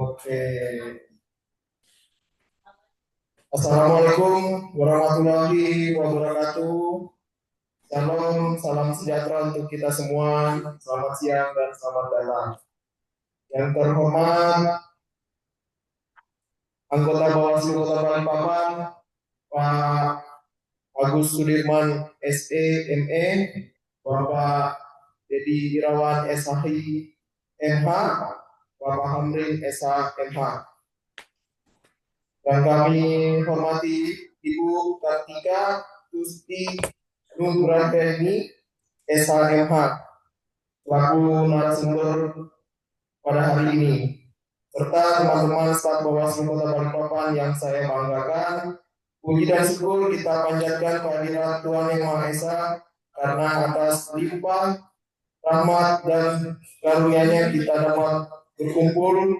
Oke. Assalamualaikum warahmatullahi wabarakatuh. Salam, salam sejahtera untuk kita semua. Selamat siang dan selamat datang. Yang terhormat anggota Bawaslu Kota Balikpapan, Pak Agus Sudirman SE ME, Bapak Dedi Irawan SHI MH, Bapak Hamrin SH MH. Dan kami hormati Ibu Kartika Tusti Nugraheni SHMH selaku narasumber pada hari ini, serta teman-teman staf Bawaslu Kota Balikpapan yang saya banggakan. Puji dan syukur kita panjatkan kehadirat Tuhan Yang Maha Esa karena atas limpah rahmat dan karunia-Nya kita dapat berkumpul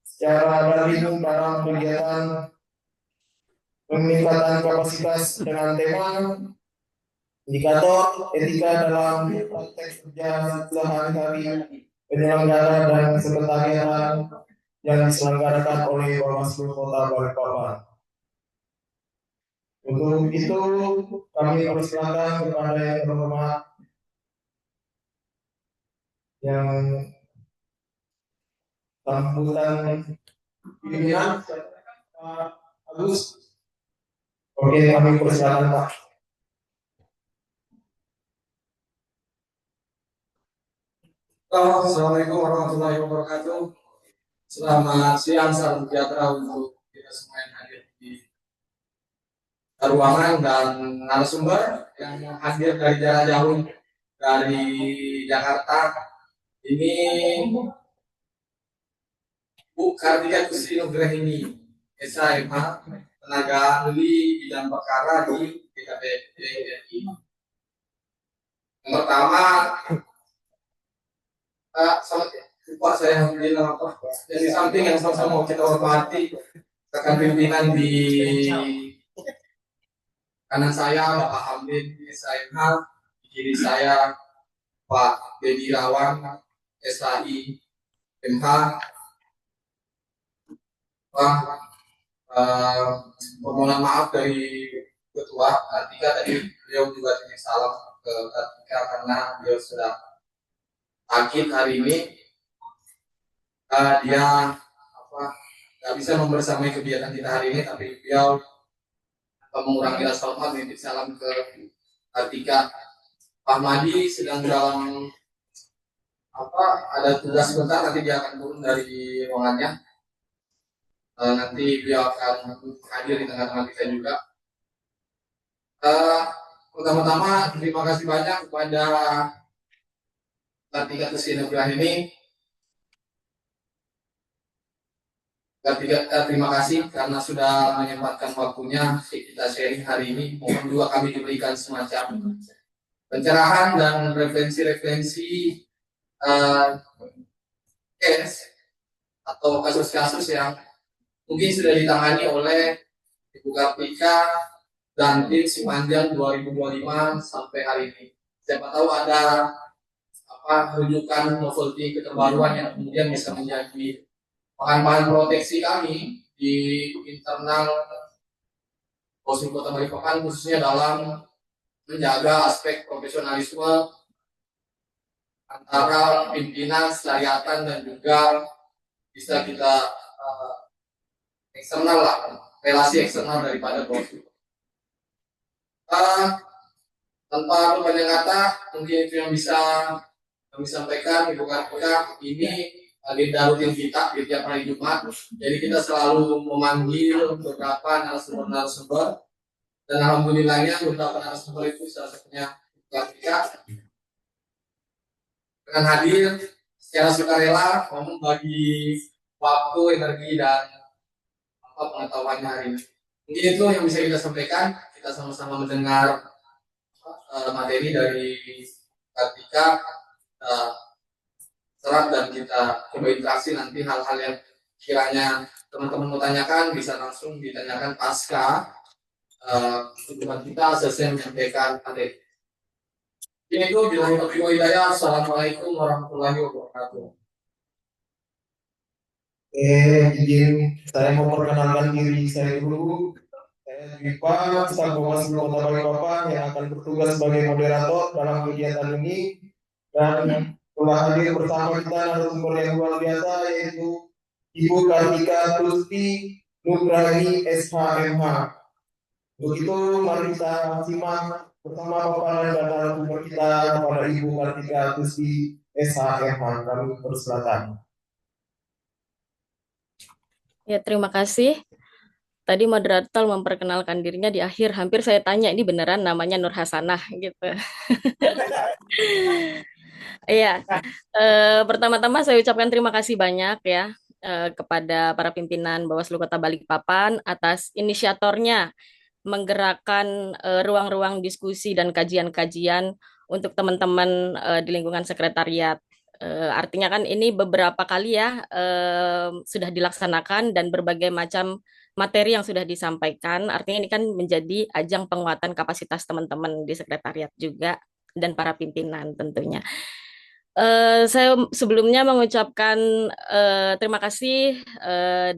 secara daring dalam kegiatan peningkatan kapasitas dengan tema indikator etika dalam praktek kerja sehari-hari penyelenggara dan sekretariat yang diselenggarakan oleh Bawaslu Kota Balikpapan. Untuk itu kami persilakan kepada yang terhormat yang sambutan pimpinan Pak Agus. Oke, kami persilakan Pak. Assalamualaikum warahmatullahi wabarakatuh. Selamat siang, salam sejahtera untuk kita semua yang hadir di ruangan dan narasumber yang hadir dari jarak jauh dari Jakarta. Ini Bu Kartika Tusti Nugraheni SHMH, tenaga ahli bidang perkara di DKPP RI. Yang pertama, Pak, saya bilang apa? Yang di samping yang sama-sama kita hormati rekan pimpinan di kanan saya Bapak Hamdin SHMH, di kiri saya Pak Dedi Irawan SHI MH. Pak, permohonan maaf dari Ketua Kartika, tadi beliau juga titip salam ke Kartika karena beliau sudah sakit hari ini. Dia nggak bisa membersamai kegiatan kita hari ini, tapi beliau mengurangi rasa hormat, titip salam ke Kartika. Pak Madi sedang dalam ada tugas sebentar, nanti dia akan turun dari ruangannya. Nanti beliau akan hadir di tengah-tengah kita juga. Pertama-tama terima kasih banyak kepada Kartika Tusti Nugraheni. Terima kasih karena sudah menyempatkan waktunya kita sharing hari ini. Mohon juga kami diberikan semacam pencerahan dan referensi-referensi case atau kasus-kasus yang mungkin sudah ditangani oleh Ibu Kartika dan tim sepanjang 2025 sampai hari ini. Siapa tahu ada rujukan novelty keterbaruan yang kemudian bisa menjadi bahan-bahan proteksi kami di internal Bawaslu Kota Balikpapan, khususnya dalam menjaga aspek profesionalisme antara pimpinan, sekretariatan, dan juga bisa kita eksternal lah, relasi eksternal daripada Bawaslu. Tanpa berbanyak kata, mungkin itu yang bisa kami sampaikan. Ibu Kartika, ini agenda rutin kita di tiap hari Jumat. Jadi kita selalu memanggil beberapa narasumber, dan alhamdulillahnya beberapa narasumber itu salah satunya Kartika dengan hadir secara sukarela, membagi waktu, energi, dan pengetahuannya hari ini. Mungkin itu yang bisa kita sampaikan. Kita sama-sama mendengar materi dari Kartika, serap, dan kita coba interaksi. Nanti hal-hal yang kiranya teman-teman mau tanyakan bisa langsung ditanyakan pasca kunjungan kita selesai menyampaikan materi. Ini itu bilang Assalamualaikum warahmatullahi wabarakatuh. Izin saya memperkenalkan diri saya dulu. Saya Dipa, staf Bawaslu Kota Balikpapan yang akan bertugas sebagai moderator dalam kegiatan ini dan telah hadir bersama kita narasumber yang luar biasa yaitu Ibu Kartika Tusti Nugrahi SHMH. Untuk itu mari kita simak bersama paparan dan narasumber kita kepada Ibu Kartika Tusti SHMH. Kami persilakan. Ya, terima kasih. Tadi moderator memperkenalkan dirinya di akhir. Hampir saya tanya, ini beneran namanya Nur Hasanah gitu. Iya, pertama-tama saya ucapkan terima kasih banyak ya kepada para pimpinan Bawaslu Kota Balikpapan atas inisiatornya menggerakkan ruang-ruang diskusi dan kajian-kajian untuk teman-teman di lingkungan sekretariat. Artinya kan ini beberapa kali ya sudah dilaksanakan dan berbagai macam materi yang sudah disampaikan. Artinya ini kan menjadi ajang penguatan kapasitas teman-teman di sekretariat juga dan para pimpinan tentunya. Saya sebelumnya mengucapkan terima kasih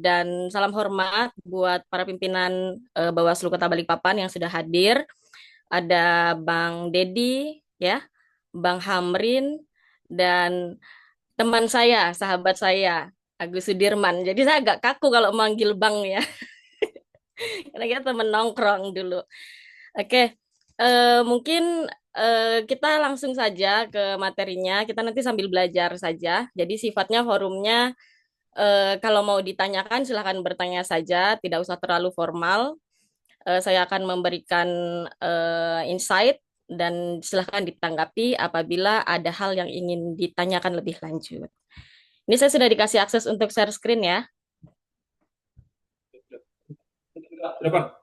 dan salam hormat buat para pimpinan Bawaslu Kota Balikpapan yang sudah hadir. Ada Bang Dedi, ya, Bang Hamrin, dan teman saya, sahabat saya, Agus Sudirman. Jadi saya agak kaku kalau manggil Bang ya, karena kita teman nongkrong dulu. Oke, mungkin kita langsung saja ke materinya. Kita nanti sambil belajar saja. Jadi sifatnya forumnya kalau mau ditanyakan silahkan bertanya saja, tidak usah terlalu formal. Saya akan memberikan insight dan silahkan ditanggapi apabila ada hal yang ingin ditanyakan lebih lanjut. Ini saya sudah dikasih akses untuk share screen ya. Berapa?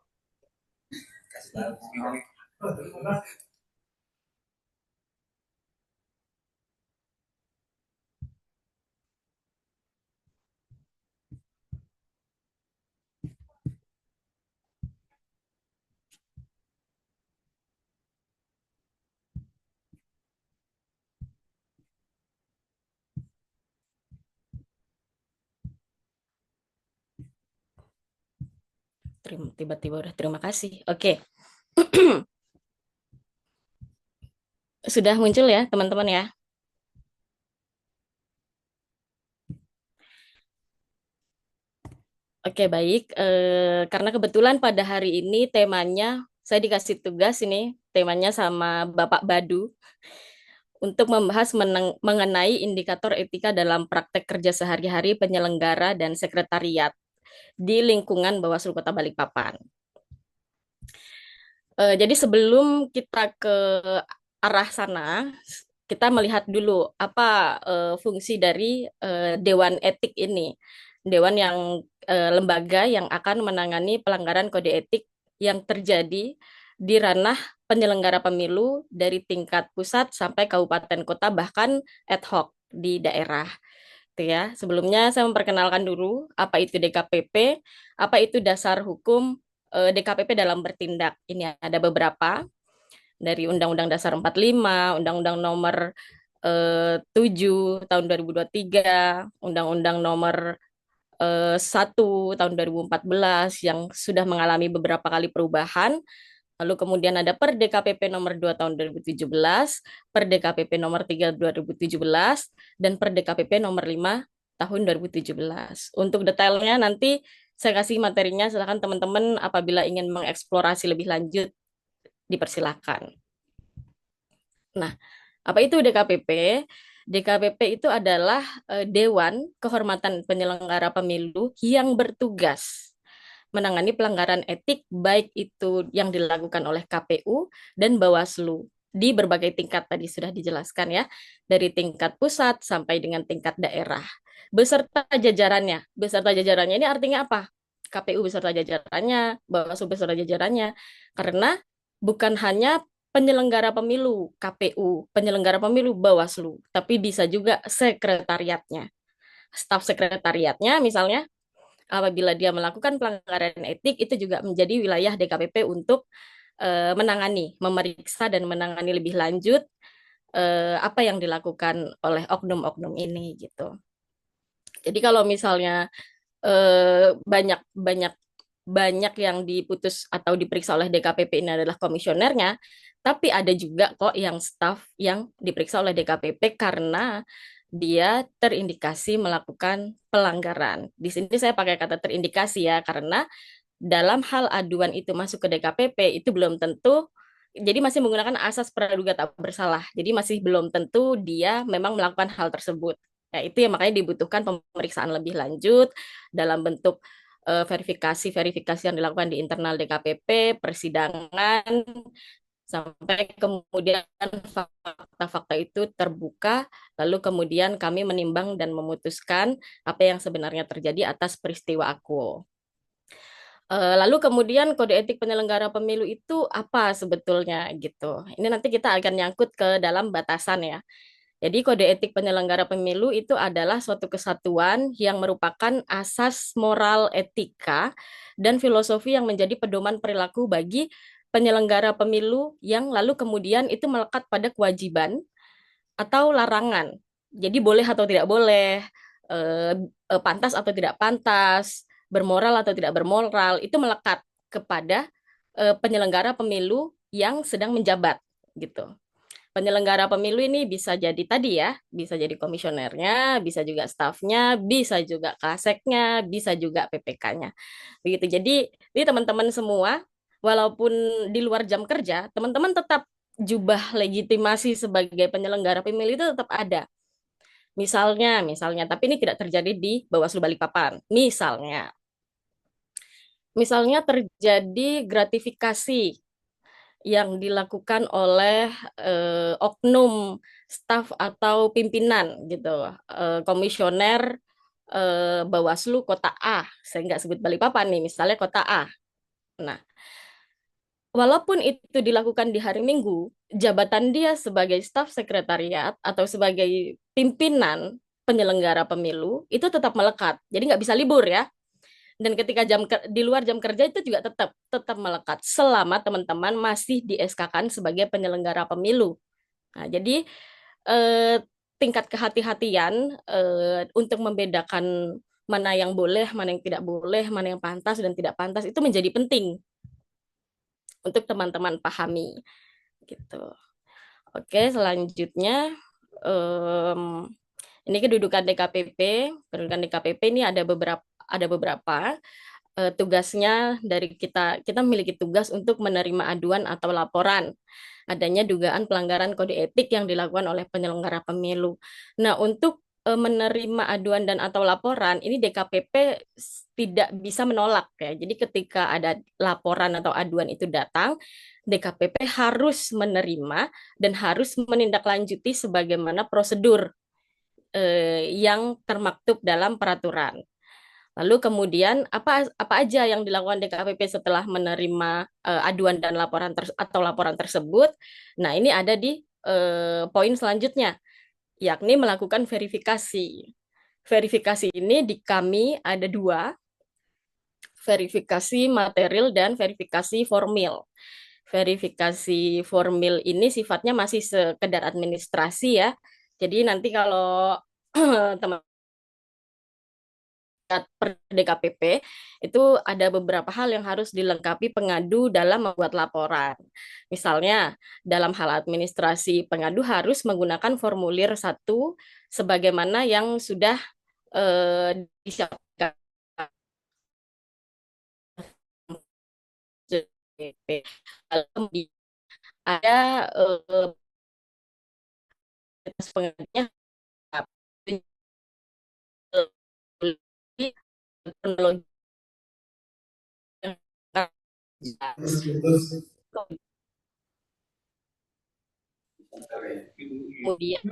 Tiba-tiba udah terima kasih. Oke. Sudah muncul ya teman-teman ya. Oke, baik. Karena kebetulan pada hari ini temanya, saya dikasih tugas ini, temanya sama Bapak Badu, untuk membahas mengenai indikator etika dalam praktek kerja sehari-hari penyelenggara dan sekretariat di lingkungan Bawaslu Kota Balikpapan. Jadi sebelum kita ke arah sana, kita melihat dulu apa fungsi dari Dewan Etik ini. Dewan yang lembaga yang akan menangani pelanggaran kode etik yang terjadi di ranah penyelenggara pemilu dari tingkat pusat sampai kabupaten kota bahkan ad hoc di daerah. Itu ya. Sebelumnya saya memperkenalkan dulu apa itu DKPP, apa itu dasar hukum DKPP dalam bertindak. Ini ada beberapa dari Undang-Undang Dasar 45, Undang-Undang Nomor 7 tahun 2023, Undang-Undang Nomor 1 tahun 2014 yang sudah mengalami beberapa kali perubahan. Lalu kemudian ada Per DKPP nomor 2 tahun 2017, Per DKPP nomor 3 2017, dan Per DKPP nomor 5 tahun 2017. Untuk detailnya nanti saya kasih materinya, silakan teman-teman apabila ingin mengeksplorasi lebih lanjut dipersilakan. Nah, apa itu DKPP? DKPP itu adalah Dewan Kehormatan Penyelenggara Pemilu yang bertugas menangani pelanggaran etik baik itu yang dilakukan oleh KPU dan Bawaslu di berbagai tingkat tadi sudah dijelaskan ya, dari tingkat pusat sampai dengan tingkat daerah beserta jajarannya. Beserta jajarannya ini artinya apa? KPU beserta jajarannya, Bawaslu beserta jajarannya. Karena bukan hanya penyelenggara pemilu KPU, penyelenggara pemilu Bawaslu, tapi bisa juga sekretariatnya. Staf sekretariatnya misalnya apabila dia melakukan pelanggaran etik itu juga menjadi wilayah DKPP untuk menangani, memeriksa dan menangani lebih lanjut apa yang dilakukan oleh oknum-oknum ini gitu. Jadi kalau misalnya banyak banyak banyak yang diputus atau diperiksa oleh DKPP ini adalah komisionernya, tapi ada juga kok yang staf yang diperiksa oleh DKPP karena dia terindikasi melakukan pelanggaran. Di sini saya pakai kata terindikasi ya, karena dalam hal aduan itu masuk ke DKPP itu belum tentu, jadi masih menggunakan asas praduga tak bersalah. Jadi masih belum tentu dia memang melakukan hal tersebut. Ya, itu yang makanya dibutuhkan pemeriksaan lebih lanjut dalam bentuk verifikasi-verifikasi yang dilakukan di internal DKPP, persidangan, sampai kemudian fakta-fakta itu terbuka, lalu kemudian kami menimbang dan memutuskan apa yang sebenarnya terjadi atas peristiwa aku. Lalu kemudian kode etik penyelenggara pemilu itu apa sebetulnya gitu. Ini nanti kita akan nyangkut ke dalam batasan ya. Jadi kode etik penyelenggara pemilu itu adalah suatu kesatuan yang merupakan asas moral etika dan filosofi yang menjadi pedoman perilaku bagi penyelenggara pemilu yang lalu kemudian itu melekat pada kewajiban atau larangan. Jadi boleh atau tidak boleh, pantas atau tidak pantas, bermoral atau tidak bermoral, itu melekat kepada penyelenggara pemilu yang sedang menjabat gitu. Penyelenggara pemilu ini bisa jadi tadi ya, bisa jadi komisionernya, bisa juga stafnya, bisa juga kaseknya, bisa juga PPK-nya. Begitu. Jadi, ini teman-teman semua, walaupun di luar jam kerja, teman-teman tetap jubah legitimasi sebagai penyelenggara pemilu itu tetap ada. Misalnya, tapi ini tidak terjadi di Bawaslu Balikpapan. Misalnya terjadi gratifikasi yang dilakukan oleh oknum staf atau pimpinan gitu, komisioner Bawaslu Kota A, saya nggak sebut Balikpapan nih, misalnya Kota A. Nah, walaupun itu dilakukan di hari Minggu, jabatan dia sebagai staf sekretariat atau sebagai pimpinan penyelenggara pemilu itu tetap melekat. Jadi nggak bisa libur ya. Dan ketika di luar jam kerja itu juga tetap tetap melekat selama teman-teman masih di SK-kan sebagai penyelenggara pemilu. Nah, jadi eh, tingkat kehati-hatian untuk membedakan mana yang boleh, mana yang tidak boleh, mana yang pantas dan tidak pantas itu menjadi penting untuk teman-teman pahami gitu. Oke, selanjutnya em, ini kedudukan DKPP. Kedudukan DKPP ini ada beberapa tugasnya dari kita. Kita memiliki tugas untuk menerima aduan atau laporan adanya dugaan pelanggaran kode etik yang dilakukan oleh penyelenggara pemilu. Nah, untuk menerima aduan dan atau laporan ini DKPP tidak bisa menolak ya. Jadi ketika ada laporan atau aduan itu datang, DKPP harus menerima dan harus menindaklanjuti sebagaimana prosedur yang termaktub dalam peraturan. Lalu kemudian apa apa aja yang dilakukan DKPP setelah menerima aduan dan atau laporan tersebut? Nah, ini ada di poin selanjutnya, yakni melakukan verifikasi. Verifikasi ini di kami ada dua, verifikasi material dan verifikasi formil. Verifikasi formil ini sifatnya masih sekedar administrasi ya. Jadi nanti kalau teman per DKPP itu ada beberapa hal yang harus dilengkapi pengadu dalam membuat laporan. Misalnya, dalam hal administrasi, pengadu harus menggunakan formulir 1 sebagaimana yang sudah disiapkan DKPP. Lalu kemudian ada pengadunya teknologi yang Terus kemudian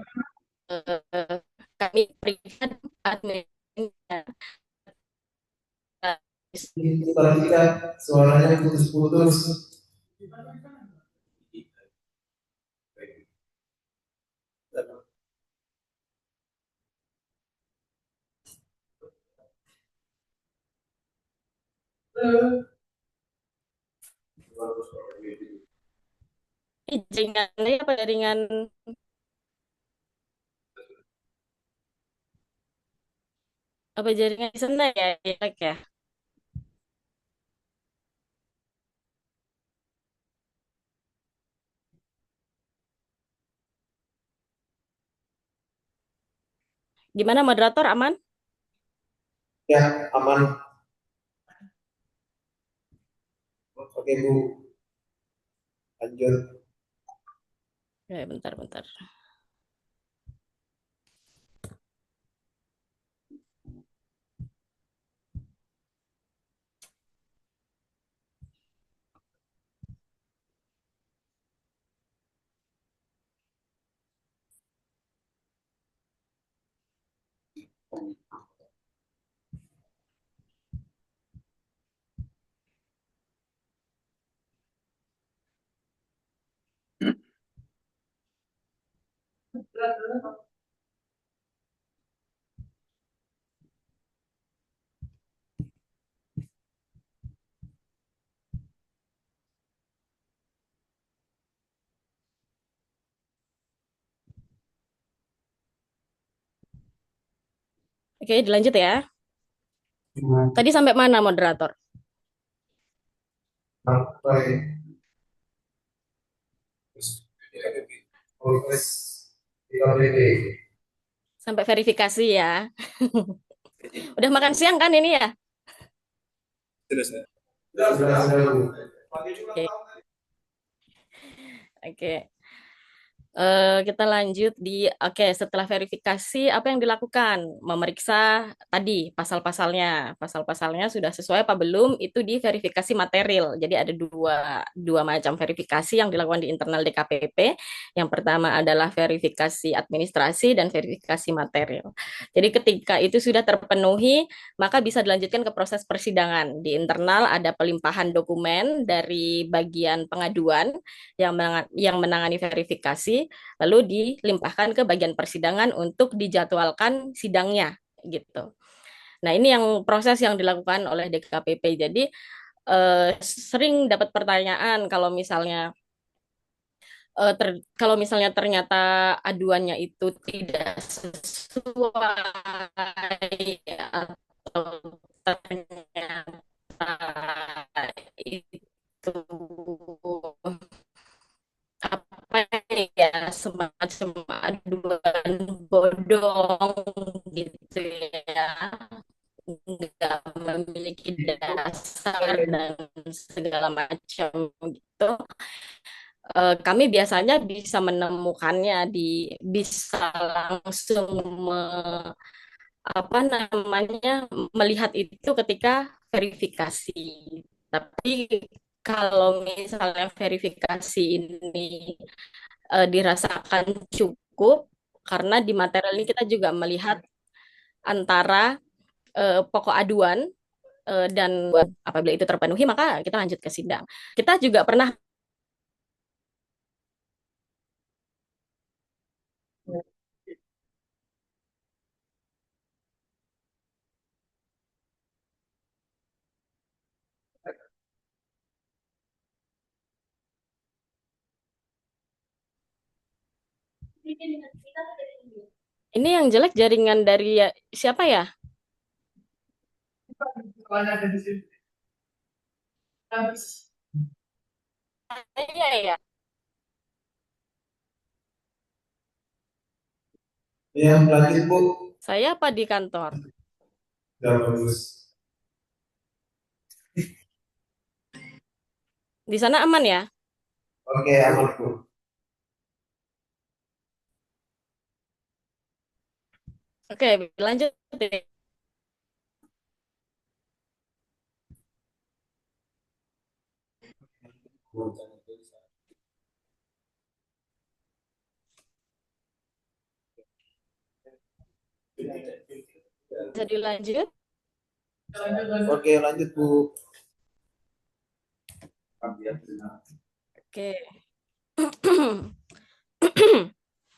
kami berikan admin diperhatikan suaranya putus-putus. jaringannya apa jaringan. Apa jaringan di sana ya, jelek ya? Gimana moderator aman? Ya, aman. Oke, Bu. Lanjut. Ya, bentar, bentar. Oke, dilanjut ya. Tadi sampai mana moderator? Sampai proses DKPP. Sampai verifikasi ya. Udah makan siang kan ini ya? Sudah, Bu. Oke. Oke. Kita lanjut di, oke, setelah verifikasi apa yang dilakukan? Memeriksa tadi pasal-pasalnya. Pasal-pasalnya sudah sesuai apa belum? Itu di verifikasi material. Jadi ada dua macam verifikasi yang dilakukan di internal DKPP. Yang pertama adalah verifikasi administrasi dan verifikasi material. Jadi ketika itu sudah terpenuhi, maka bisa dilanjutkan ke proses persidangan. Di internal ada pelimpahan dokumen dari bagian pengaduan yang menangani verifikasi, lalu dilimpahkan ke bagian persidangan untuk dijadwalkan sidangnya gitu. Nah, ini yang proses yang dilakukan oleh DKPP. Jadi sering dapat pertanyaan kalau misalnya ternyata aduannya itu tidak sesuai atau ternyata itu apa ya, semacam aduan bodong gitu ya, nggak memiliki dasar dan segala macam gitu. Kami biasanya bisa menemukannya bisa langsung apa namanya, melihat itu ketika verifikasi. Tapi kalau misalnya verifikasi ini dirasakan cukup, karena di material ini kita juga melihat antara pokok aduan dan apabila itu terpenuhi maka kita lanjut ke sidang. Kita juga pernah, ini yang jelek jaringan dari siapa ya? Iya ya. Ya, lanjut, Bu. Saya apa di kantor? Sudah bagus. Di sana aman ya? Oke, aman, Bu. Oke, lanjut. Bisa dilanjut. Oke, lanjut, Bu. Oke.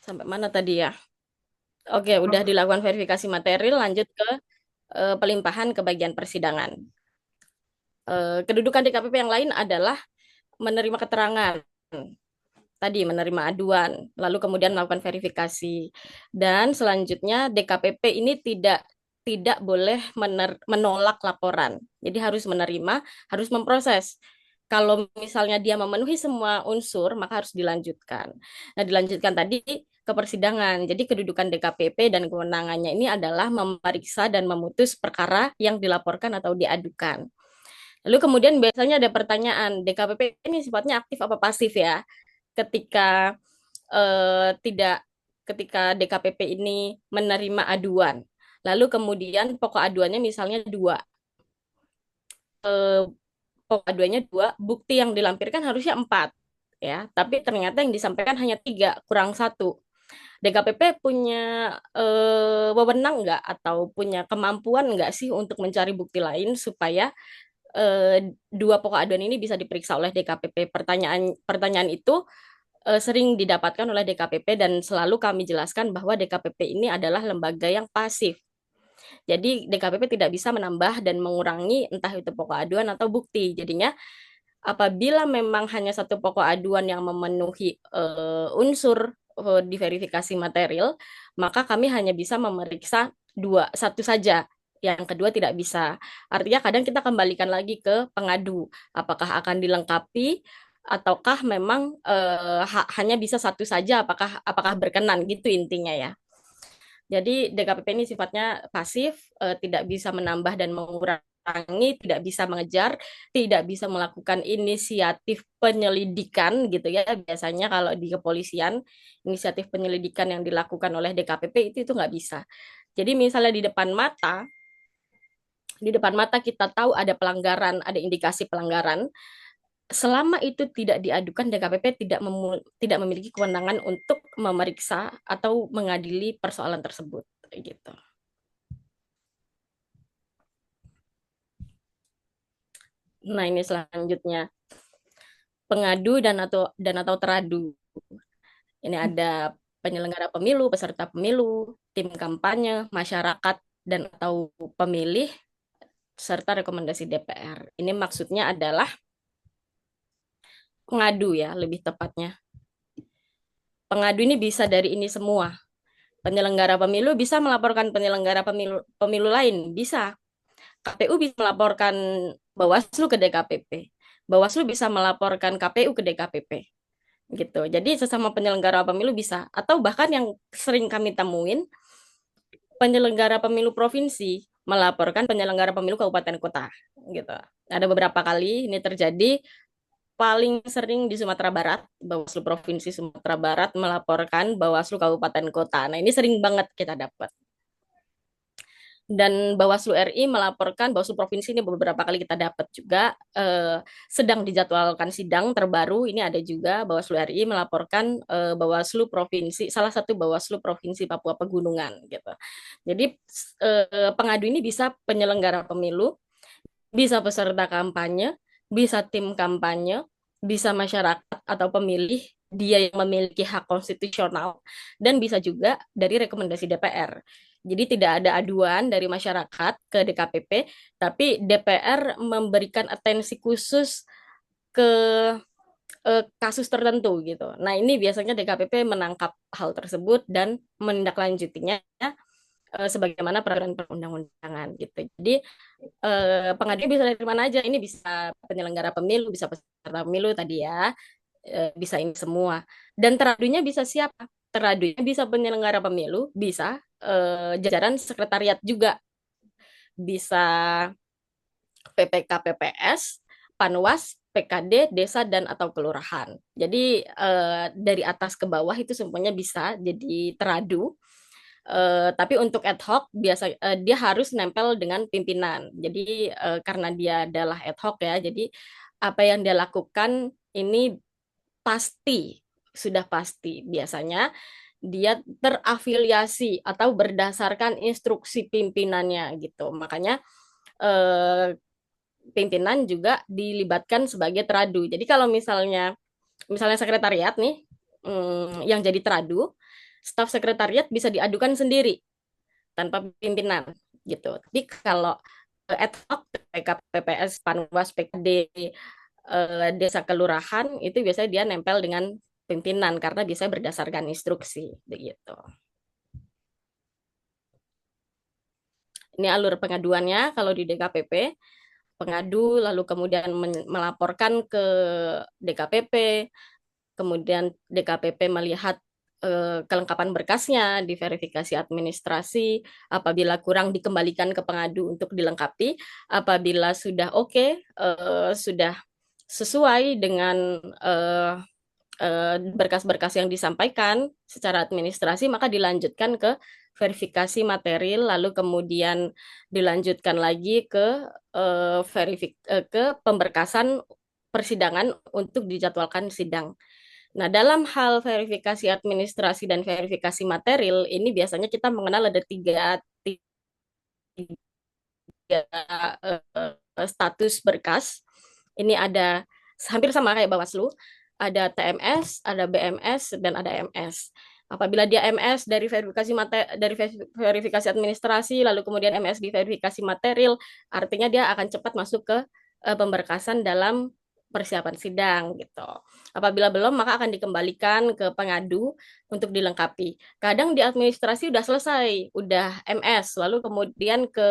Sampai mana tadi ya? Oke, udah dilakukan verifikasi material, lanjut ke pelimpahan ke bagian persidangan. Kedudukan DKPP yang lain adalah menerima keterangan, tadi menerima aduan, lalu kemudian melakukan verifikasi. Dan selanjutnya DKPP ini tidak tidak boleh menolak laporan. Jadi harus menerima, harus memproses. Kalau misalnya dia memenuhi semua unsur, maka harus dilanjutkan. Nah, dilanjutkan tadi ke persidangan. Jadi kedudukan DKPP dan kewenangannya ini adalah memeriksa dan memutus perkara yang dilaporkan atau diadukan. Lalu kemudian biasanya ada pertanyaan, DKPP ini sifatnya aktif apa pasif ya? Ketika tidak ketika DKPP ini menerima aduan. Lalu kemudian pokok aduannya misalnya dua, eh, pokok aduannya dua, bukti yang dilampirkan harusnya empat, ya. Tapi ternyata yang disampaikan hanya tiga, kurang satu. DKPP punya wewenang nggak atau punya kemampuan nggak sih untuk mencari bukti lain supaya dua pokok aduan ini bisa diperiksa oleh DKPP? Pertanyaan itu sering didapatkan oleh DKPP dan selalu kami jelaskan bahwa DKPP ini adalah lembaga yang pasif. Jadi DKPP tidak bisa menambah dan mengurangi entah itu pokok aduan atau bukti. Jadinya apabila memang hanya satu pokok aduan yang memenuhi unsur diverifikasi material, maka kami hanya bisa memeriksa satu saja. Yang kedua tidak bisa. Artinya kadang kita kembalikan lagi ke pengadu. Apakah akan dilengkapi ataukah memang hanya bisa satu saja? Apakah berkenan gitu intinya ya. Jadi DKPP ini sifatnya pasif, tidak bisa menambah dan mengurangi, tidak bisa mengejar, tidak bisa melakukan inisiatif penyelidikan gitu ya. Biasanya kalau di kepolisian, inisiatif penyelidikan yang dilakukan oleh DKPP itu nggak bisa. Jadi misalnya di depan mata kita tahu ada pelanggaran, ada indikasi pelanggaran, selama itu tidak diadukan, DKPP tidak memiliki kewenangan untuk memeriksa atau mengadili persoalan tersebut gitu. Nah, ini selanjutnya pengadu dan atau teradu. Ini ada penyelenggara pemilu, peserta pemilu, tim kampanye, masyarakat dan atau pemilih serta rekomendasi DPR. Ini maksudnya adalah pengadu ya, lebih tepatnya. Pengadu ini bisa dari ini semua. Penyelenggara pemilu bisa melaporkan penyelenggara pemilu lain, bisa. KPU bisa melaporkan Bawaslu ke DKPP. Bawaslu bisa melaporkan KPU ke DKPP. Gitu. Jadi sesama penyelenggara pemilu bisa. Atau bahkan yang sering kami temuin, penyelenggara pemilu provinsi melaporkan penyelenggara pemilu kabupaten kota. Gitu. Ada beberapa kali ini terjadi. Paling sering di Sumatera Barat, Bawaslu Provinsi Sumatera Barat melaporkan Bawaslu Kabupaten Kota. Nah, ini sering banget kita dapat. Dan Bawaslu RI melaporkan, Bawaslu Provinsi ini beberapa kali kita dapat juga, sedang dijadwalkan sidang terbaru, ini ada juga Bawaslu RI melaporkan Bawaslu Provinsi, salah satu Bawaslu Provinsi Papua Pegunungan gitu. Jadi pengadu ini bisa penyelenggara pemilu, bisa peserta kampanye, bisa tim kampanye, bisa masyarakat atau pemilih, dia yang memiliki hak konstitusional, dan bisa juga dari rekomendasi DPR. Jadi tidak ada aduan dari masyarakat ke DKPP, tapi DPR memberikan atensi khusus ke kasus tertentu gitu. Nah, ini biasanya DKPP menangkap hal tersebut dan menindaklanjutinya sebagaimana peraturan perundang-undangan gitu. Jadi pengaduan bisa dari mana aja. Ini bisa penyelenggara pemilu, bisa peserta pemilu tadi ya, bisa ini semua. Dan teradunya bisa siapa? Teradunya bisa penyelenggara pemilu, bisa jajaran sekretariat juga, bisa PPK PPS, Panwas, PKD, desa dan atau kelurahan. Jadi dari atas ke bawah itu semuanya bisa jadi teradu. Tapi untuk ad hoc dia harus nempel dengan pimpinan. Jadi karena dia adalah ad hoc ya, jadi apa yang dia lakukan ini sudah pasti biasanya dia terafiliasi atau berdasarkan instruksi pimpinannya gitu. Makanya eh, pimpinan juga dilibatkan sebagai teradu. Jadi kalau misalnya sekretariat nih yang jadi teradu, staf sekretariat bisa diadukan sendiri tanpa pimpinan gitu. Tapi kalau ad hoc PKPPS, Panwas, PKD, desa kelurahan itu biasanya dia nempel dengan pimpinan karena bisa berdasarkan instruksi begitu. Ini alur pengaduannya kalau di DKPP, pengadu lalu kemudian melaporkan ke DKPP, kemudian DKPP melihat kelengkapan berkasnya, diverifikasi administrasi, apabila kurang dikembalikan ke pengadu untuk dilengkapi, apabila sudah oke, sudah sesuai dengan berkas-berkas yang disampaikan secara administrasi, maka dilanjutkan ke verifikasi material, lalu kemudian dilanjutkan lagi ke pemberkasan persidangan untuk dijadwalkan sidang. Nah, dalam hal verifikasi administrasi dan verifikasi material, ini biasanya kita mengenal ada tiga status berkas. Ini ada hampir sama kayak Bawaslu, ada TMS, ada BMS, dan ada MS. Apabila dia MS dari verifikasi administrasi, lalu kemudian MS di verifikasi material, artinya dia akan cepat masuk ke pemberkasan dalam persiapan sidang gitu. Apabila belum, maka akan dikembalikan ke pengadu untuk dilengkapi. Kadang di administrasi udah selesai, udah MS, lalu kemudian ke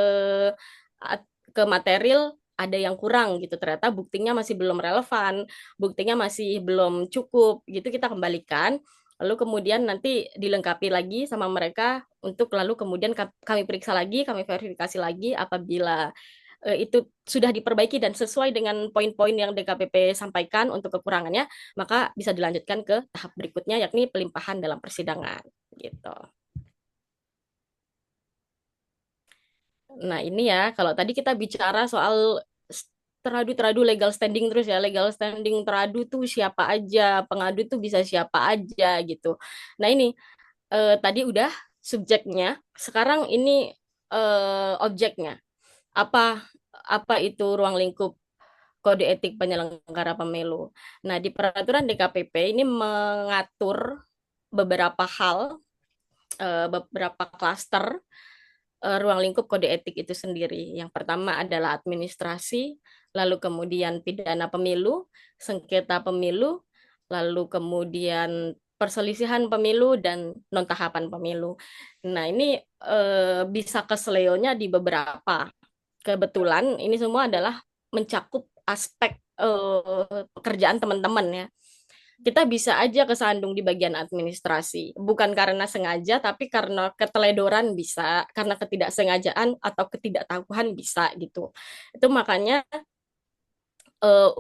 material ada yang kurang gitu, ternyata buktinya masih belum relevan, buktinya masih belum cukup gitu, kita kembalikan, lalu kemudian nanti dilengkapi lagi sama mereka untuk lalu kemudian kami periksa lagi, kami verifikasi lagi. Apabila itu sudah diperbaiki dan sesuai dengan poin-poin yang DKPP sampaikan untuk kekurangannya, maka bisa dilanjutkan ke tahap berikutnya, yakni pelimpahan dalam persidangan gitu. Nah, ini ya, kalau tadi kita bicara soal teradu legal standing terus ya, legal standing teradu tuh siapa aja, pengadu tuh bisa siapa aja gitu. Nah, ini tadi udah subjeknya, sekarang ini objeknya. Apa apa itu ruang lingkup kode etik penyelenggara pemilu. Nah, di peraturan DKPP ini mengatur beberapa hal, beberapa klaster ruang lingkup kode etik itu sendiri. Yang pertama adalah administrasi, lalu kemudian pidana pemilu, sengketa pemilu, lalu kemudian perselisihan pemilu dan non tahapan pemilu. Nah, ini bisa keselionya di beberapa. Kebetulan ini semua adalah mencakup aspek pekerjaan teman-teman ya. Kita bisa aja kesandung di bagian administrasi, bukan karena sengaja, tapi karena keteledoran bisa, karena ketidaksengajaan atau ketidaktahuan bisa gitu. Itu makanya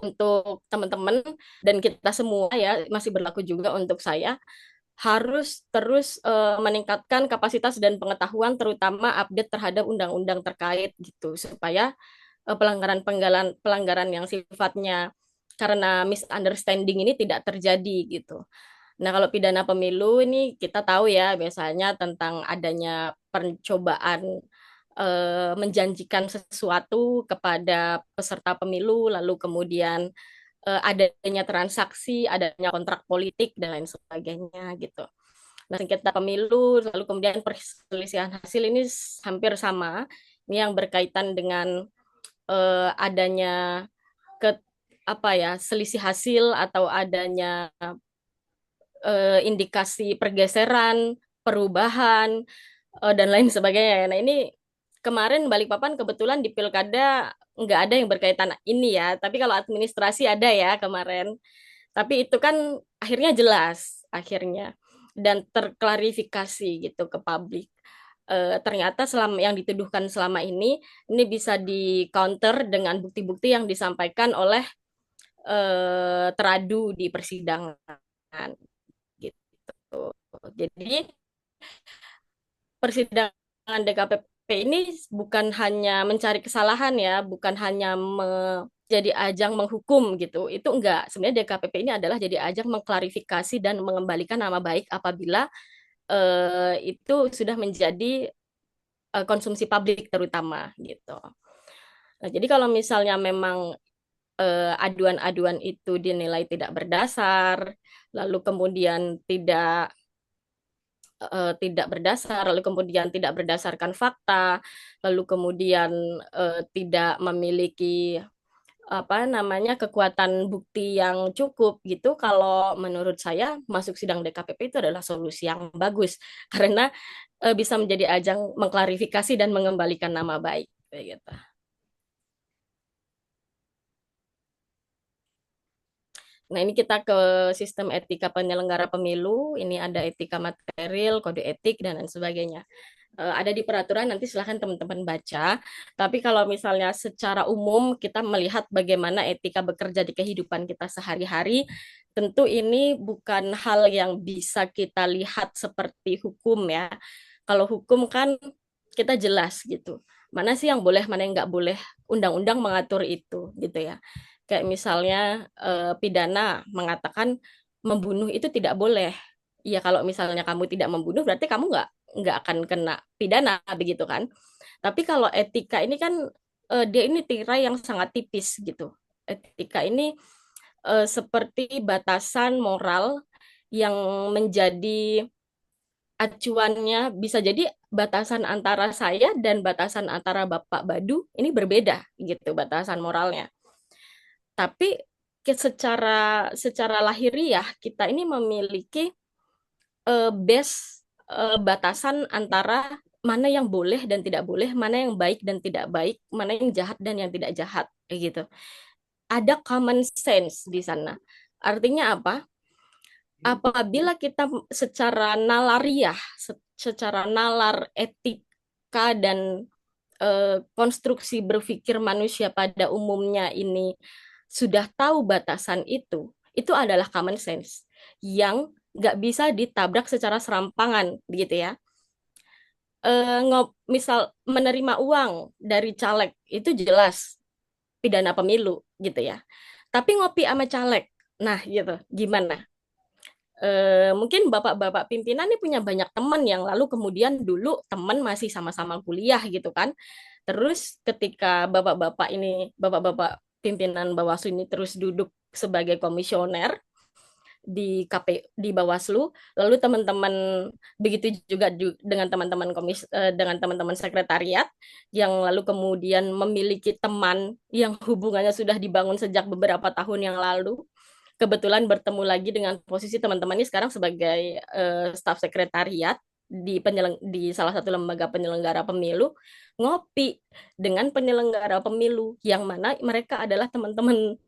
untuk teman-teman dan kita semua ya, masih berlaku juga untuk saya, harus terus meningkatkan kapasitas dan pengetahuan, terutama update terhadap undang-undang terkait gitu, supaya pelanggaran yang sifatnya karena misunderstanding ini tidak terjadi gitu. Nah, kalau pidana pemilu ini kita tahu ya, biasanya tentang adanya percobaan menjanjikan sesuatu kepada peserta pemilu, lalu kemudian adanya transaksi, adanya kontrak politik dan lain sebagainya gitu. Nah, sengketa pemilu, lalu kemudian perselisihan hasil ini hampir sama. Ini yang berkaitan dengan adanya ke apa ya, selisih hasil atau adanya indikasi pergeseran, perubahan dan lain sebagainya. Nah, ini kemarin Balikpapan kebetulan di Pilkada nggak ada yang berkaitan ini ya, tapi kalau administrasi ada ya kemarin. Tapi itu kan akhirnya jelas, akhirnya dan terklarifikasi gitu ke publik. Ternyata selama yang dituduhkan selama ini bisa di counter dengan bukti-bukti yang disampaikan oleh teradu di persidangan gitu. Jadi persidangan DKPP ini bukan hanya mencari kesalahan ya, bukan hanya jadi ajang menghukum gitu. Itu enggak. Sebenarnya DKPP ini adalah jadi ajang mengklarifikasi dan mengembalikan nama baik apabila itu sudah menjadi konsumsi publik terutama gitu. Nah, jadi kalau misalnya memang aduan-aduan itu dinilai tidak berdasar, lalu kemudian tidak berdasar, lalu kemudian tidak berdasarkan fakta, lalu kemudian tidak memiliki apa namanya kekuatan bukti yang cukup gitu. Kalau menurut saya masuk sidang DKPP itu adalah solusi yang bagus karena bisa menjadi ajang mengklarifikasi dan mengembalikan nama baik kayak gitu. Nah, ini kita ke sistem etika penyelenggara pemilu. Ini ada etika material, kode etik, dan lain sebagainya. Ada di peraturan, nanti silahkan teman-teman baca. Tapi kalau misalnya secara umum kita melihat bagaimana etika bekerja di kehidupan kita sehari-hari, tentu ini bukan hal yang bisa kita lihat seperti hukum ya. Kalau hukum kan kita jelas gitu. Mana sih yang boleh, mana yang nggak boleh. Undang-undang mengatur itu gitu ya. Kayak misalnya pidana mengatakan membunuh itu tidak boleh. Ya kalau misalnya kamu tidak membunuh berarti kamu nggak akan kena pidana begitu kan. Tapi kalau etika ini kan dia ini tirai yang sangat tipis gitu. Etika ini seperti batasan moral yang menjadi acuannya bisa jadi batasan antara saya dan batasan antara Bapak Badu ini berbeda gitu batasan moralnya. Tapi secara lahiriah kita ini memiliki base batasan antara mana yang boleh dan tidak boleh, mana yang baik dan tidak baik, mana yang jahat dan yang tidak jahat, kayak gitu. Ada common sense di sana. Artinya apa? Apabila kita secara nalariah, secara nalar etika dan konstruksi berpikir manusia pada umumnya ini sudah tahu batasan itu adalah common sense yang nggak bisa ditabrak secara serampangan, gitu ya. Misal menerima uang dari caleg itu jelas pidana pemilu, gitu ya. Tapi ngopi sama caleg, nah gitu, gimana? Mungkin bapak-bapak pimpinan nih punya banyak teman yang lalu kemudian dulu teman masih sama-sama kuliah gitu kan. Terus ketika bapak-bapak ini, bapak-bapak pimpinan Bawaslu ini terus duduk sebagai komisioner di di Bawaslu, lalu teman-teman begitu juga dengan teman-teman dengan teman-teman sekretariat yang lalu kemudian memiliki teman yang hubungannya sudah dibangun sejak beberapa tahun yang lalu kebetulan bertemu lagi dengan posisi teman-teman ini sekarang sebagai staf sekretariat di salah satu lembaga penyelenggara pemilu ngopi dengan penyelenggara pemilu yang mana mereka adalah teman-teman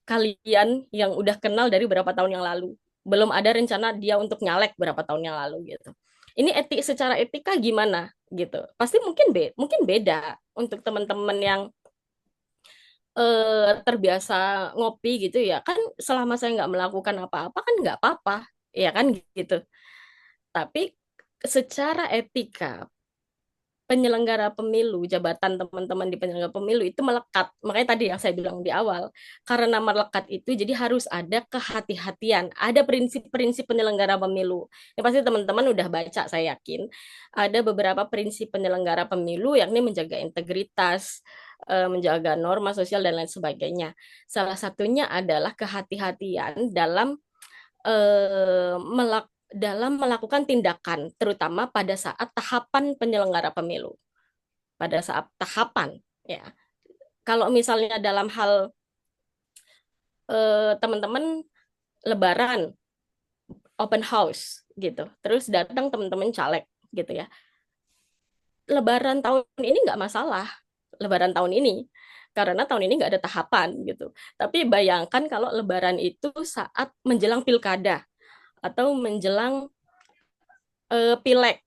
kalian yang udah kenal dari berapa tahun yang lalu. Belum ada rencana dia untuk nyalek berapa tahun yang lalu gitu. Ini secara etika gimana gitu. Pasti mungkin beda untuk teman-teman yang terbiasa ngopi gitu ya kan selama saya nggak melakukan apa-apa kan nggak apa-apa ya kan gitu tapi secara etika penyelenggara pemilu jabatan teman-teman di penyelenggara pemilu itu melekat makanya tadi yang saya bilang di awal karena melekat itu jadi harus ada kehati-hatian ada prinsip-prinsip penyelenggara pemilu ya pasti teman-teman udah baca saya yakin ada beberapa prinsip penyelenggara pemilu yakni menjaga integritas menjaga norma sosial dan lain sebagainya. Salah satunya adalah kehati-hatian dalam melakukan tindakan, terutama pada saat tahapan penyelenggara pemilu. Pada saat tahapan, ya. Kalau misalnya dalam hal teman-teman Lebaran, open house gitu, terus datang teman-teman caleg gitu ya. Lebaran tahun ini nggak masalah, Lebaran tahun ini karena tahun ini nggak ada tahapan gitu. Tapi bayangkan kalau Lebaran itu saat menjelang pilkada atau menjelang pileg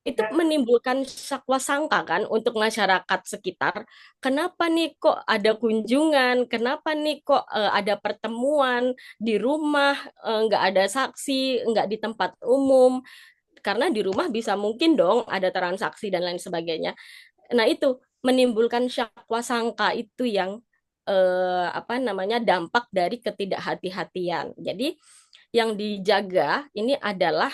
itu menimbulkan sakwa sangka kan untuk masyarakat sekitar. Kenapa nih kok ada kunjungan? Kenapa nih kok ada pertemuan di rumah nggak ada saksi, nggak di tempat umum? Karena di rumah bisa mungkin dong ada transaksi dan lain sebagainya. Nah, itu menimbulkan syakwa sangka itu yang apa namanya dampak dari ketidakhati-hatian. Jadi yang dijaga ini adalah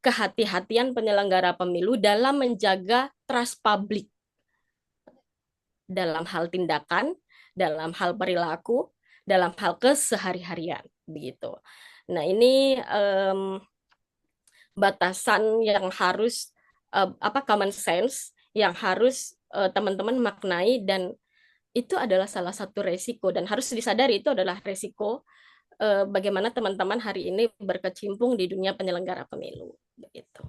kehati-hatian penyelenggara pemilu dalam menjaga trust publik dalam hal tindakan, dalam hal perilaku, dalam hal kesehari-harian begitu. Nah, ini batasan yang harus apa common sense yang harus teman-teman maknai dan itu adalah salah satu resiko dan harus disadari itu adalah resiko bagaimana teman-teman hari ini berkecimpung di dunia penyelenggara pemilu begitu.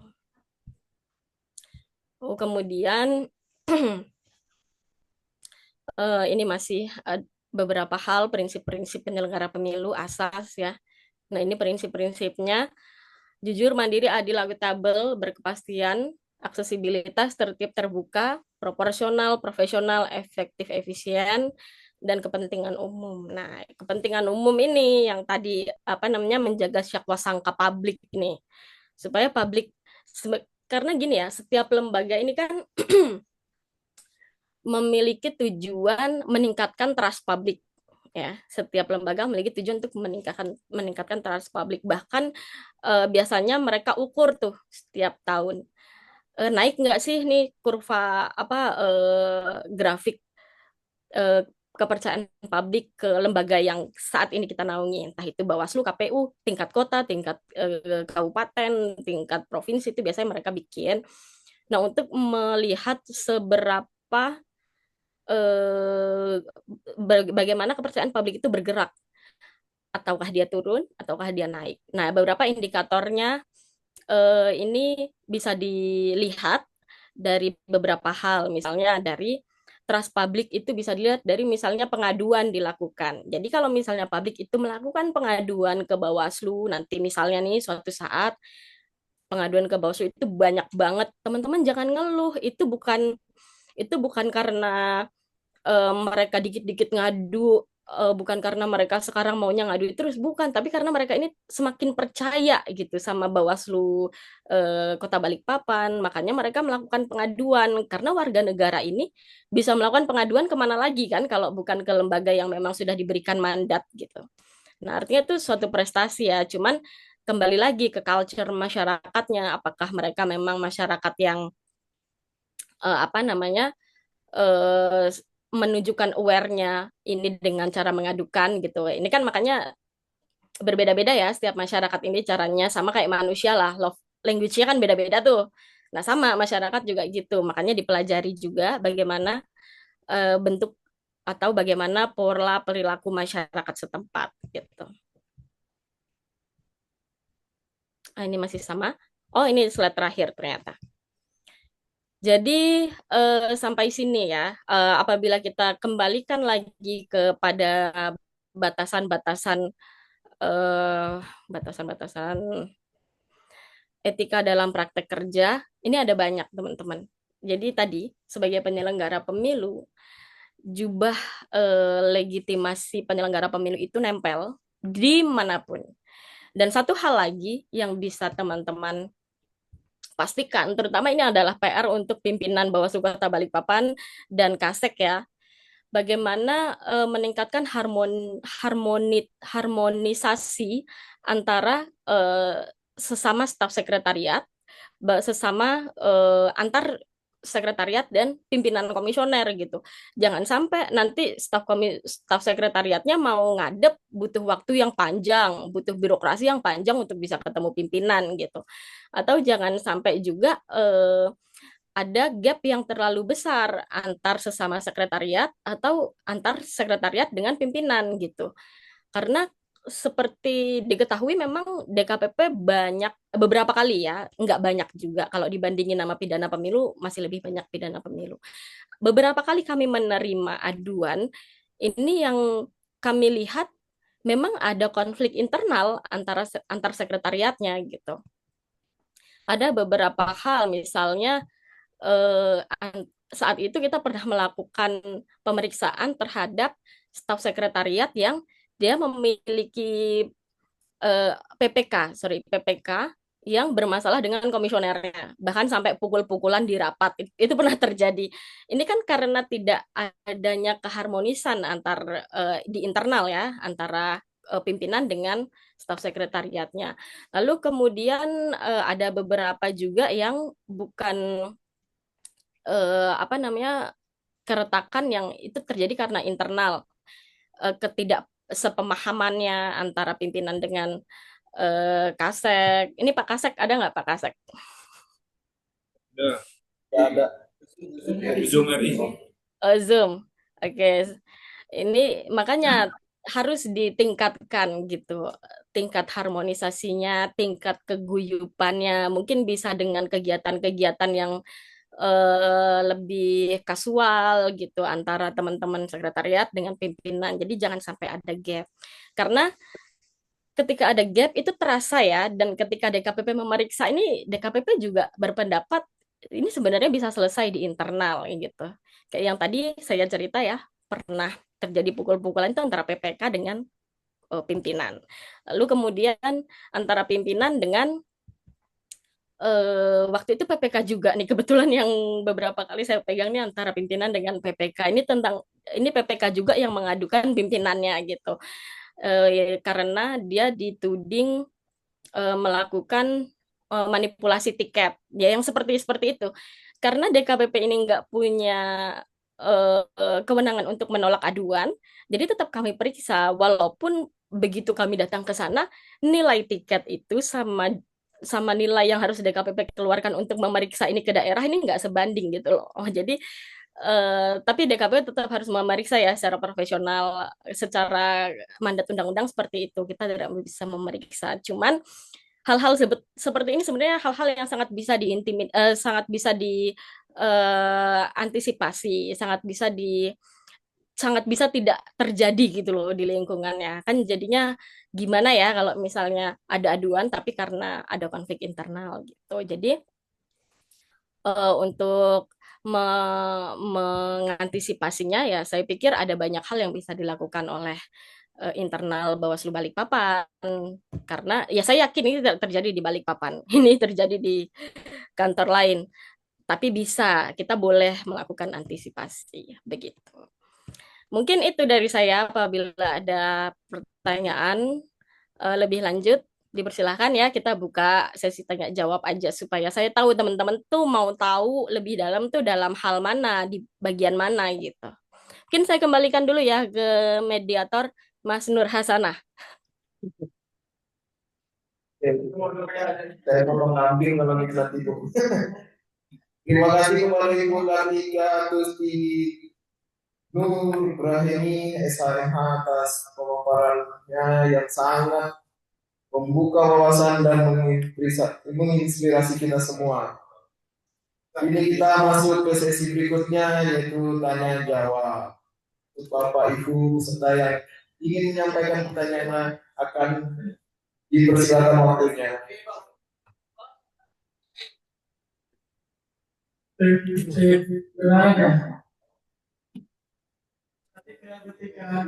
Oh, kemudian ini masih beberapa hal prinsip-prinsip penyelenggara pemilu asas ya. Nah, ini prinsip-prinsipnya jujur, mandiri, adil, akuntabel, berkepastian, aksesibilitas, tertib, terbuka, proporsional, profesional, efektif, efisien, dan kepentingan umum. Nah, kepentingan umum ini yang tadi apa namanya menjaga syakwa sangka publik ini supaya publik karena gini ya, setiap lembaga ini kan memiliki tujuan meningkatkan trust publik ya. Setiap lembaga memiliki tujuan untuk meningkatkan trust publik. Bahkan biasanya mereka ukur tuh setiap tahun. Naik nggak sih nih kurva apa grafik eh, kepercayaan publik ke lembaga yang saat ini kita naungi, entah itu Bawaslu, KPU, tingkat kota, tingkat kabupaten, tingkat provinsi itu biasanya mereka bikin. Nah, untuk melihat seberapa bagaimana kepercayaan publik itu bergerak, ataukah dia turun, ataukah dia naik. Nah, beberapa indikatornya ini bisa dilihat dari beberapa hal, misalnya dari trust publik itu bisa dilihat dari misalnya pengaduan dilakukan. Jadi kalau misalnya publik itu melakukan pengaduan ke Bawaslu, nanti misalnya nih suatu saat pengaduan ke Bawaslu itu banyak banget, teman-teman jangan ngeluh, itu bukan karena mereka dikit-dikit ngadu, bukan karena mereka sekarang maunya ngadu terus, bukan, tapi karena mereka ini semakin percaya gitu sama Bawaslu Kota Balikpapan, makanya mereka melakukan pengaduan karena warga negara ini bisa melakukan pengaduan kemana lagi kan kalau bukan ke lembaga yang memang sudah diberikan mandat gitu. Nah, artinya itu suatu prestasi ya, cuman kembali lagi ke culture masyarakatnya, apakah mereka memang masyarakat yang apa namanya eh, menunjukkan aware-nya ini dengan cara mengadukan gitu. Ini kan makanya berbeda-beda ya setiap masyarakat ini caranya, sama kayak manusia lah, love language-nya kan beda-beda tuh. Nah, sama masyarakat juga gitu. Makanya dipelajari juga bagaimana bentuk atau bagaimana pola perilaku masyarakat setempat gitu. Ah, ini masih sama. Oh, ini slide terakhir ternyata. Jadi sampai sini ya, apabila kita kembalikan lagi kepada batasan-batasan batasan-batasan etika dalam praktek kerja, ini ada banyak teman-teman. Jadi tadi sebagai penyelenggara pemilu, jubah legitimasi penyelenggara pemilu itu nempel di manapun. Dan satu hal lagi yang bisa teman-teman pastikan, terutama ini adalah PR untuk pimpinan Bawaslu Kota Balikpapan dan Kasek ya, bagaimana meningkatkan harmonisasi antara sesama staf sekretariat, sesama antar sekretariat dan pimpinan komisioner gitu. Jangan sampai nanti staf sekretariatnya mau ngadep butuh waktu yang panjang, butuh birokrasi yang panjang untuk bisa ketemu pimpinan gitu. Atau jangan sampai juga ada gap yang terlalu besar antar sesama sekretariat atau antar sekretariat dengan pimpinan gitu. Karena seperti diketahui memang DKPP banyak beberapa kali ya, nggak banyak juga kalau dibandingin nama pidana pemilu masih lebih banyak pidana pemilu. Beberapa kali kami menerima aduan ini yang kami lihat memang ada konflik internal antar sekretariatnya gitu. Ada beberapa hal misalnya eh, saat itu kita pernah melakukan pemeriksaan terhadap staf sekretariat yang dia memiliki PPK yang bermasalah dengan komisionernya, bahkan sampai pukul-pukulan di rapat. Itu pernah terjadi. Ini kan karena tidak adanya keharmonisan di internal ya, antara pimpinan dengan staf sekretariatnya. Lalu kemudian ada beberapa juga yang bukan apa namanya keretakan yang itu terjadi karena internal, ketidak sepemahamannya antara pimpinan dengan Kasek. Ini Pak Kasek ada nggak Pak Kasek? Ada Ya ada. Zoom RI. Zoom. Oke, ini makanya harus ditingkatkan gitu, tingkat harmonisasinya, tingkat keguyupannya, mungkin bisa dengan kegiatan-kegiatan yang lebih kasual gitu antara teman-teman sekretariat dengan pimpinan. Jadi jangan sampai ada gap. Karena ketika ada gap itu terasa ya, dan ketika DKPP memeriksa ini, DKPP juga berpendapat ini sebenarnya bisa selesai di internal gitu. Kayak yang tadi saya cerita ya, pernah terjadi pukul-pukulan itu antara PPK dengan pimpinan. Lalu kemudian antara pimpinan dengan waktu itu PPK juga nih, kebetulan yang beberapa kali saya pegang nih antara pimpinan dengan PPK ini, tentang ini PPK juga yang mengadukan pimpinannya gitu. Karena dia dituding melakukan manipulasi tiket ya, yang seperti seperti itu. Karena DKPP ini nggak punya kewenangan untuk menolak aduan, jadi tetap kami periksa walaupun begitu kami datang ke sana, nilai tiket itu sama sama nilai yang harus DKPP keluarkan untuk memeriksa ini ke daerah ini nggak sebanding gitu loh. Oh, jadi tapi DKPP tetap harus memeriksa ya secara profesional, secara mandat undang-undang seperti itu. Kita tidak bisa memeriksa. Cuman hal-hal seperti ini sebenarnya hal-hal yang sangat bisa di antisipasi, sangat bisa tidak terjadi gitu loh di lingkungannya. Kan jadinya gimana ya kalau misalnya ada aduan tapi karena ada konflik internal gitu. Jadi untuk mengantisipasinya ya saya pikir ada banyak hal yang bisa dilakukan oleh internal Bawaslu Balikpapan, karena ya saya yakin ini tidak terjadi di Balikpapan. Ini terjadi di kantor lain, tapi bisa, kita boleh melakukan antisipasi begitu. Mungkin itu dari saya. Apabila ada pertanyaan lebih lanjut, dipersilahkan ya, kita buka sesi tanya jawab aja supaya saya tahu teman-teman tuh mau tahu lebih dalam tuh dalam hal mana, di bagian mana gitu. Mungkin saya kembalikan dulu ya ke mediator Mas Nur Hasanah. Ya, saya mau mengambil kalau itu. Terima kasih kepada Ibu Kartika Tusti Nur Ibrahimi SHMH atas pemaparannya yang sangat membuka wawasan dan menginspirasi kita semua. Ini kita masuk ke sesi berikutnya, yaitu tanya jawab. Untuk Bapak Ibu serta yang ingin menyampaikan pertanyaan akan dipersilakan waktunya.